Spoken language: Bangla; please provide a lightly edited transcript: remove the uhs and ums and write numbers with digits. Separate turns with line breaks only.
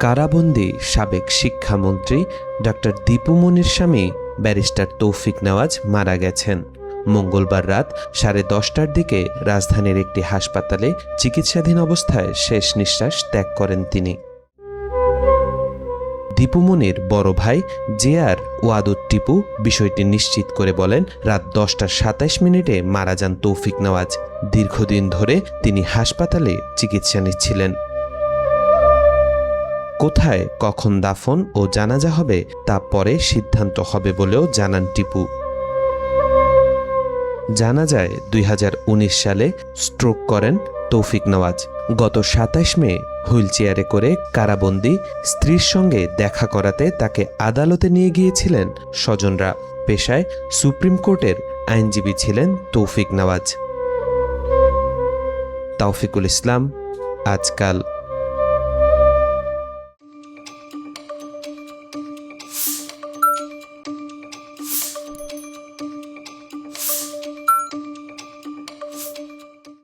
কারাবন্দী সাবেক শিক্ষামন্ত্রী ডক্টর দীপু মনির স্বামী ব্যারিস্টার তৌফিক নেওয়াজ মারা গেছেন। মঙ্গলবার রাত 10:30টার দিকে রাজধানীর একটি হাসপাতালে চিকিৎসাধীন অবস্থায় শেষ নিঃশ্বাস ত্যাগ করেন তিনি। দীপু মনির বড় ভাই জেআর ওয়াদুদ টিপু বিষয়টি নিশ্চিত করে বলেন, রাত 10:27 মারা যান তৌফিক নেওয়াজ। দীর্ঘদিন ধরে তিনি হাসপাতালে চিকিৎসা নিচ্ছিলেন। কোথায় কখন দাফন ও জানাজা হবে তা পরে সিদ্ধান্ত হবে বলেও জানান টিপু। জানা যায় 2019 সালে স্ট্রোক করেন তৌফিক নেওয়াজ। গত 27 মে হুইলচেয়ারে করে কারাবন্দী স্ত্রীর সঙ্গে দেখা করাতে তাকে আদালতে নিয়ে গিয়েছিলেন স্বজনরা। পেশায় সুপ্রিম কোর্টের আইনজীবী ছিলেন তৌফিক নেওয়াজ। তাওফিকুল ইসলাম, আজকাল।